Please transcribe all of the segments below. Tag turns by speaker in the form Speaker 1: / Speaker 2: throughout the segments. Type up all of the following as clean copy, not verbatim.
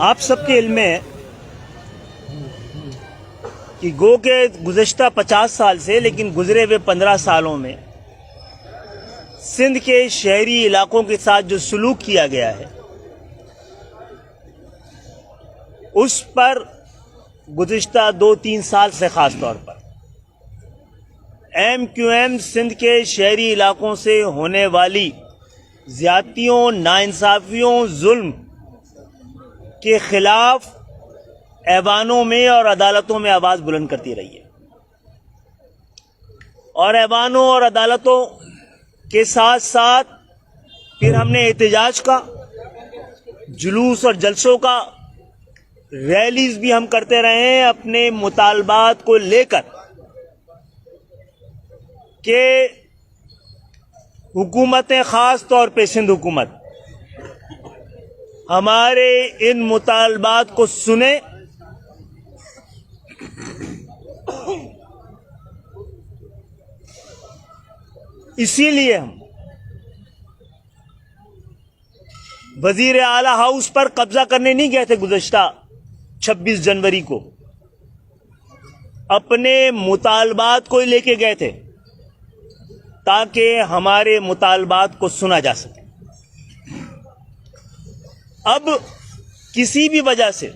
Speaker 1: آپ سب کے علم میں ہے کہ گو کے گزشتہ 50 سال سے لیکن گزرے ہوئے 15 سالوں میں سندھ کے شہری علاقوں کے ساتھ جو سلوک کیا گیا ہے اس پر گزشتہ 2-3 سال سے خاص طور پر ایم کیو ایم سندھ کے شہری علاقوں سے ہونے والی زیادتیوں، ناانصافیوں، ظلم کے خلاف ایوانوں میں اور عدالتوں میں آواز بلند کرتی رہی ہے، اور ایوانوں اور عدالتوں کے ساتھ ساتھ پھر ہم نے احتجاج کا، جلوس اور جلسوں کا، ریلیز بھی ہم کرتے رہے ہیں اپنے مطالبات کو لے کر کہ حکومتیں، خاص طور پہ سندھ حکومت، ہمارے ان مطالبات کو سنیں اسی لیے ہم وزیر اعلیٰ ہاؤس پر قبضہ کرنے نہیں گئے تھے گزشتہ 26 جنوری کو، اپنے مطالبات کو لے کے گئے تھے تاکہ ہمارے مطالبات کو سنا جا سکے۔ اب کسی بھی وجہ سے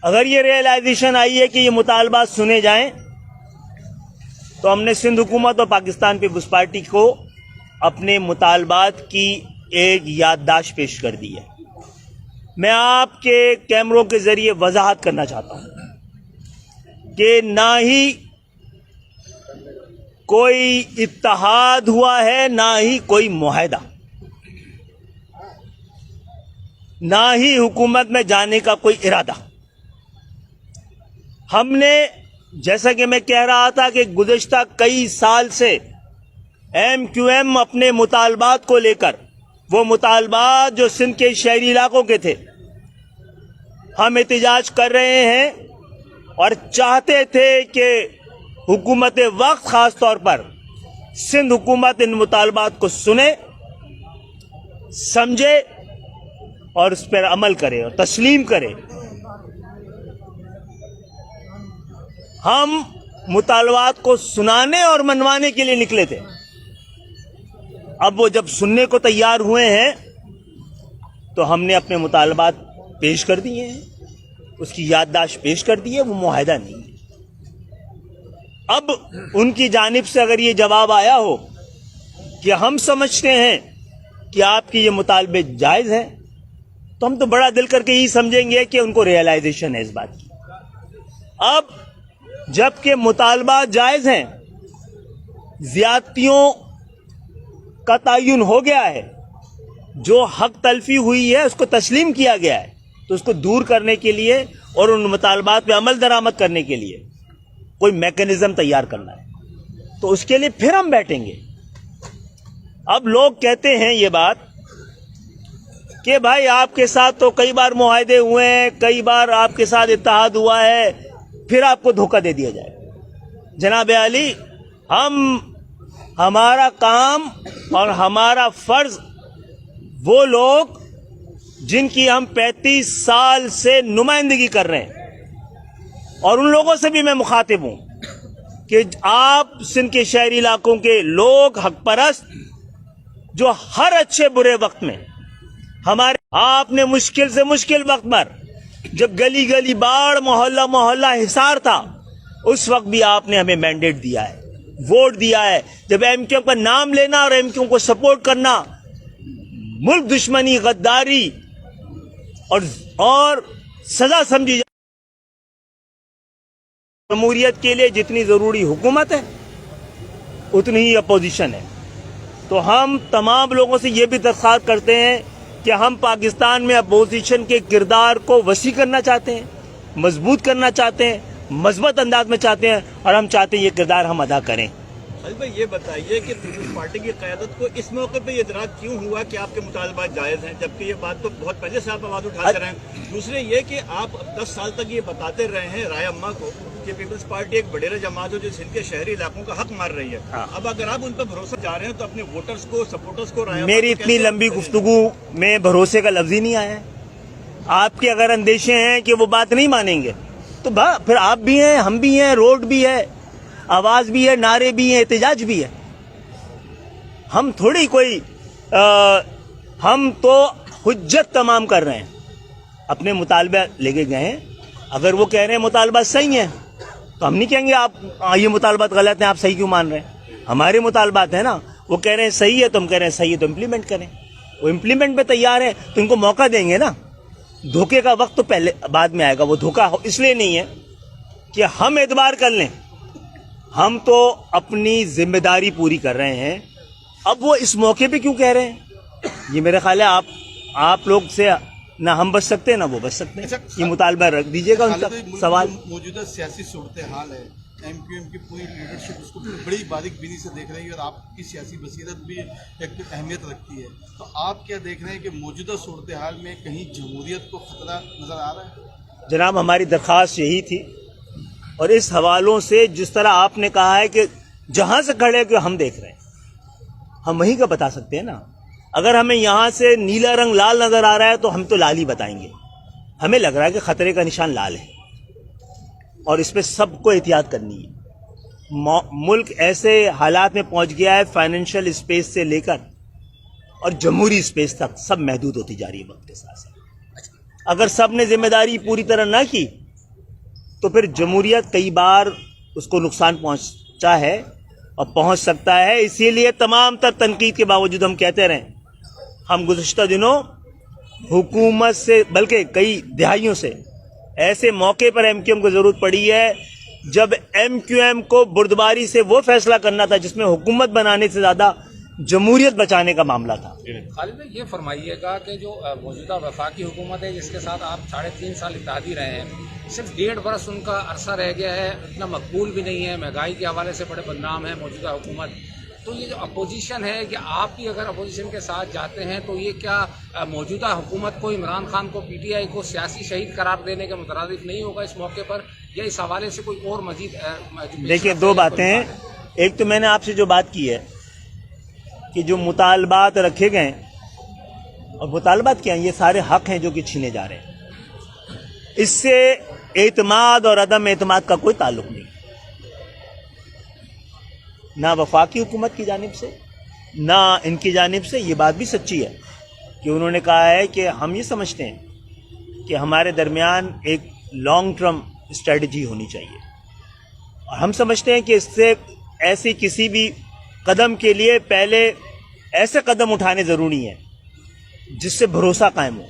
Speaker 1: اگر یہ ریئلائزیشن آئی ہے کہ یہ مطالبات سنے جائیں تو ہم نے سندھ حکومت اور پاکستان پیپلز پارٹی کو اپنے مطالبات کی ایک یادداشت پیش کر دی ہے۔ میں آپ کے کیمروں کے ذریعے وضاحت کرنا چاہتا ہوں کہ نہ ہی کوئی اتحاد ہوا ہے، نہ ہی کوئی معاہدہ، نہ ہی حکومت میں جانے کا کوئی ارادہ۔ ہم نے، جیسا کہ میں کہہ رہا تھا کہ گزشتہ کئی سال سے ایم کیو ایم اپنے مطالبات کو لے کر، وہ مطالبات جو سندھ کے شہری علاقوں کے تھے، ہم احتجاج کر رہے ہیں اور چاہتے تھے کہ حکومت وقت، خاص طور پر سندھ حکومت، ان مطالبات کو سنے، سمجھے اور اس پر عمل کرے اور تسلیم کرے۔ ہم مطالبات کو سنانے اور منوانے کے لیے نکلے تھے۔ اب وہ جب سننے کو تیار ہوئے ہیں تو ہم نے اپنے مطالبات پیش کر دیے ہیں، اس کی یادداشت پیش کر دی ہے، وہ معاہدہ نہیں ہے۔ اب ان کی جانب سے اگر یہ جواب آیا ہو کہ ہم سمجھتے ہیں کہ آپ کی یہ مطالبے جائز ہیں، تو ہم تو بڑا دل کر کے یہی سمجھیں گے کہ ان کو ریئلائزیشن ہے اس بات کی۔ اب جبکہ مطالبات جائز ہیں، زیادتیوں کا تعین ہو گیا ہے، جو حق تلفی ہوئی ہے اس کو تسلیم کیا گیا ہے، تو اس کو دور کرنے کے لیے اور ان مطالبات پہ عمل درآمد کرنے کے لیے کوئی میکینزم تیار کرنا ہے، تو اس کے لیے پھر ہم بیٹھیں گے۔ اب لوگ کہتے ہیں یہ بات کہ بھائی آپ کے ساتھ تو کئی بار معاہدے ہوئے ہیں، کئی بار آپ کے ساتھ اتحاد ہوا ہے، پھر آپ کو دھوکہ دے دیا جائے۔ جناب عالی، ہمارا کام اور ہمارا فرض وہ لوگ جن کی ہم 35 سال سے نمائندگی کر رہے ہیں، اور ان لوگوں سے بھی میں مخاطب ہوں کہ آپ سندھ کے شہری علاقوں کے لوگ، حق پرست، جو ہر اچھے برے وقت میں ہمارے، آپ نے مشکل سے مشکل وقت پر، جب گلی گلی باڑ، محلہ محلہ حصار تھا، اس وقت بھی آپ نے ہمیں مینڈیٹ دیا ہے، ووٹ دیا ہے۔ جب ایم کیو کا نام لینا اور ایم کیو کو سپورٹ کرنا ملک دشمنی، غداری اور سزا سمجھی جائے، جمہوریت کے لیے جتنی ضروری حکومت ہے اتنی ہی اپوزیشن ہے۔ تو ہم تمام لوگوں سے یہ بھی درخواست کرتے ہیں کہ ہم پاکستان میں اپوزیشن کے کردار کو وسیع کرنا چاہتے ہیں، مضبوط کرنا چاہتے ہیں، مثبت انداز میں چاہتے ہیں، اور ہم چاہتے ہیں یہ کردار ہم ادا کریں۔
Speaker 2: علی بھائی، یہ بتائیے کہ پیپلز پارٹی کی قیادت کو اس موقع پہ یہ ادراک کیوں ہوا کہ آپ کے مطالبات جائز ہیں، جبکہ یہ بات تو بہت پہلے سے آپ آواز اٹھاتے رہے ہیں؟ دوسرے یہ کہ آپ 10 سال تک یہ بتاتے رہے ہیں رائے اماں کو کہ پیپلز پارٹی ایک وڈیرہ جماعت ہو جو سندھ کے شہری علاقوں کا حق مار رہی ہے۔ اب اگر آپ ان پر بھروسہ جا رہے ہیں تو اپنے ووٹرز کو، سپورٹرز کو رائے،
Speaker 1: میری اتنی لمبی گفتگو میں بھروسے کا لفظ ہی نہیں آیا ہے۔ آپ کے اگر اندیشے ہیں کہ وہ بات نہیں مانیں گے تو پھر آپ بھی ہیں، ہم بھی ہیں، روڈ بھی ہے، آواز بھی ہے، نعرے بھی ہیں، احتجاج بھی ہے. ہم تھوڑی کوئی ہم تو حجت تمام کر رہے ہیں. اپنے مطالبہ لے کے گئے ہیں. اگر وہ کہہ رہے ہیں مطالبات صحیح ہیں تو ہم نہیں کہیں گے آپ یہ مطالبات غلط ہیں، آپ صحیح کیوں مان رہے ہیں. ہمارے مطالبات ہیں نا، وہ کہہ رہے ہیں صحیح ہے تو ہم کہہ رہے ہیں صحیح ہے تو امپلیمنٹ کریں. وہ امپلیمنٹ پہ تیار ہیں تو ان کو موقع دیں گے نا. دھوکے کا وقت تو پہلے بعد میں آئے گا. وہ دھوکا اس لیے نہیں ہے کہ ہم اعتبار کر لیں. ہم تو اپنی ذمہ داری پوری کر رہے ہیں. اب وہ اس موقع پہ کیوں کہہ رہے ہیں، یہ میرے خیال ہے آپ لوگ سے نہ ہم بچ سکتے ہیں نہ وہ بچ سکتے ہیں. یہ مطالبہ رکھ دیجیے گا ان کا سوال.
Speaker 3: موجودہ سیاسی صورتحال ہے، ایم کیو ایم کی پوری لیڈرشپ اس کو بڑی باریک بینی سے دیکھ رہی ہے اور آپ کی سیاسی بصیرت بھی ایک اہمیت رکھتی ہے. تو آپ کیا دیکھ رہے ہیں کہ موجودہ صورتحال میں کہیں جمہوریت کو خطرہ نظر آ رہا ہے؟
Speaker 1: جناب، ہماری درخواست یہی تھی، اور اس حوالوں سے جس طرح آپ نے کہا ہے کہ جہاں سے کھڑے کہ ہم دیکھ رہے ہیں، ہم وہیں کا بتا سکتے ہیں نا. اگر ہمیں یہاں سے نیلا رنگ لال نظر آ رہا ہے تو ہم تو لال ہی بتائیں گے. ہمیں لگ رہا ہے کہ خطرے کا نشان لال ہے اور اس پہ سب کو احتیاط کرنی ہے. ملک ایسے حالات میں پہنچ گیا ہے، فائنینشیل اسپیس سے لے کر اور جمہوری اسپیس تک سب محدود ہوتی جا رہی ہے وقت کے ساتھ ساتھ. اگر سب نے ذمہ داری پوری طرح نہ کی تو پھر جمہوریت کئی بار اس کو نقصان پہنچا ہے اور پہنچ سکتا ہے. اسی لیے تمام تر تنقید کے باوجود ہم کہتے رہے، ہم گزشتہ دنوں حکومت سے بلکہ کئی دہائیوں سے ایسے موقع پر ایم کیو ایم کو ضرورت پڑی ہے جب ایم کیو ایم کو بردباری سے وہ فیصلہ کرنا تھا جس میں حکومت بنانے سے زیادہ جمہوریت بچانے کا معاملہ تھا.
Speaker 4: خالد بھائی، یہ فرمائیے گا کہ جو موجودہ وفاقی حکومت ہے جس کے ساتھ آپ 3.5 سال اتحادی رہے ہیں، صرف 1.5 برس ان کا عرصہ رہ گیا ہے، اتنا مقبول بھی نہیں ہے، مہنگائی کے حوالے سے بڑے بدنام ہے موجودہ حکومت. تو یہ جو اپوزیشن ہے کہ آپ بھی اگر اپوزیشن کے ساتھ جاتے ہیں تو یہ کیا موجودہ حکومت کو، عمران خان کو، پی ٹی آئی کو سیاسی شہید قرار دینے کے مترادف نہیں ہوگا اس موقع پر، یا اس حوالے سے کوئی اور مزید؟
Speaker 1: دیکھیے، دو باتیں ہیں. ایک تو میں نے آپ سے جو بات کی ہے کہ جو مطالبات رکھے گئے اور مطالبات کیا ہیں، یہ سارے حق ہیں جو کہ چھینے جا رہے ہیں. اس سے اعتماد اور عدم اعتماد کا کوئی تعلق نہیں، نہ وفاقی حکومت کی جانب سے نہ ان کی جانب سے. یہ بات بھی سچی ہے کہ انہوں نے کہا ہے کہ ہم یہ سمجھتے ہیں کہ ہمارے درمیان ایک لانگ ٹرم اسٹریٹجی ہونی چاہیے، اور ہم سمجھتے ہیں کہ اس سے ایسی کسی بھی قدم کے لیے پہلے ایسے قدم اٹھانے ضروری ہیں جس سے بھروسہ قائم ہو،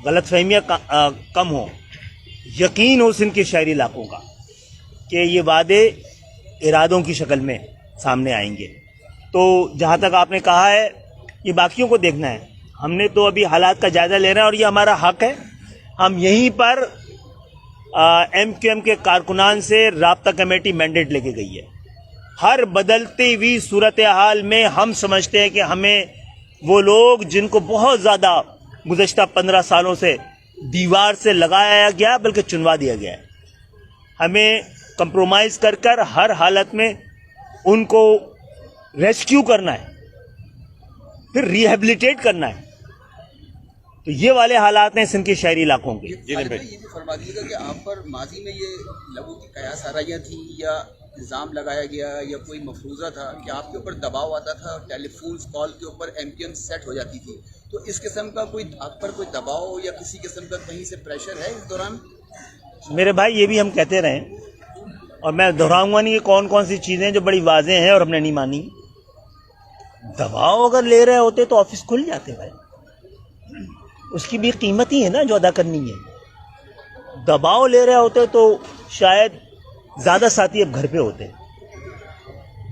Speaker 1: غلط فہمیاں کم ہو، یقین ہو سندھ کے شہری علاقوں کا کہ یہ وعدے ارادوں کی شکل میں سامنے آئیں گے. تو جہاں تک آپ نے کہا ہے یہ باقیوں کو دیکھنا ہے. ہم نے تو ابھی حالات کا جائزہ لے رہے ہیں اور یہ ہمارا حق ہے. ہم یہیں پر ایم کیو ایم کے کارکنان سے رابطہ کمیٹی مینڈیٹ لے کے گئی ہے. ہر بدلتی ہوئی صورتحال میں ہم سمجھتے ہیں کہ ہمیں وہ لوگ جن کو بہت زیادہ گزشتہ 15 سالوں سے دیوار سے لگایا گیا بلکہ چنوا دیا گیا ہے، ہمیں کمپرومائز کر کر ہر حالت میں ان کو ریسکیو کرنا ہے، پھر ریہیبلیٹیٹ کرنا ہے. تو یہ والے حالات ہیں سندھ کے شہری علاقوں کے.
Speaker 5: یہ بھی فرما دیجیے گا کہ آپ پر ماضی میں یہ لوگوں کی قیاس آرائیاں تھیں یا الزام لگایا گیا یا کوئی مفروضہ تھا کہ آپ کے اوپر دباؤ آتا تھا، ٹیلی فون کال کے اوپر ایم کیو ایم سیٹ ہو جاتی تھی، تو اس قسم کا کوئی آپ پر کوئی دباؤ یا کسی قسم کا کہیں سے پریشر ہے اس دوران؟
Speaker 1: میرے بھائی، یہ بھی ہم کہتے رہے اور میں دہراؤں گا نہیں کہ کون کون سی چیزیں جو بڑی واضح ہیں اور ہم نے نہیں مانی. دباؤ اگر لے رہے ہوتے تو آفس کھل جاتے بھائی، اس کی بھی قیمت ہی ہے نا جو ادا کرنی ہے. دباؤ لے رہے ہوتے تو شاید زیادہ ساتھی اب گھر پہ ہوتے.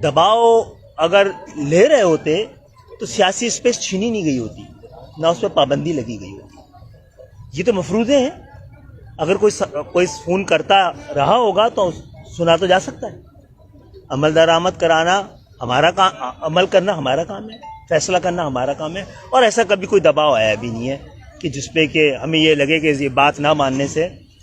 Speaker 1: دباؤ اگر لے رہے ہوتے تو سیاسی اسپیس چھینی نہیں گئی ہوتی، نہ اس پہ پابندی لگی گئی ہوتی. یہ تو مفروضے ہیں. اگر کوئی فون کرتا رہا ہوگا تو سنا تو جا سکتا ہے. عمل درآمد کرانا ہمارا کام، عمل کرنا ہمارا کام ہے، فیصلہ کرنا ہمارا کام ہے. اور ایسا کبھی کوئی دباؤ آیا بھی نہیں ہے کہ جس پہ کہ ہمیں یہ لگے کہ یہ بات نہ ماننے سے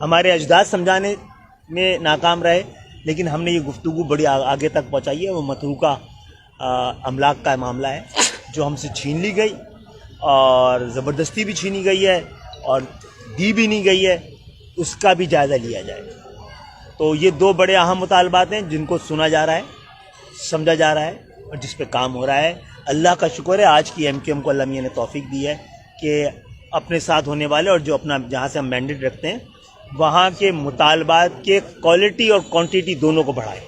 Speaker 1: ہمارے اجداد سمجھانے میں ناکام رہے، لیکن ہم نے یہ گفتگو بڑی آگے تک پہنچائی ہے. وہ متروکہ املاک کا معاملہ ہے جو ہم سے چھین لی گئی اور زبردستی بھی چھینی گئی ہے اور دی بھی نہیں گئی ہے، اس کا بھی جائزہ لیا جائے. تو یہ دو بڑے اہم مطالبات ہیں جن کو سنا جا رہا ہے، سمجھا جا رہا ہے اور جس پہ کام ہو رہا ہے. اللہ کا شکر ہے آج کی MQM کو اللہ میاں نے توفیق دی ہے کہ اپنے ساتھ ہونے والے اور جو اپنا جہاں سے ہم مینڈیٹ رکھتے ہیں وہاں کے مطالبات کے کوالٹی اور کوانٹٹی دونوں کو بڑھائے.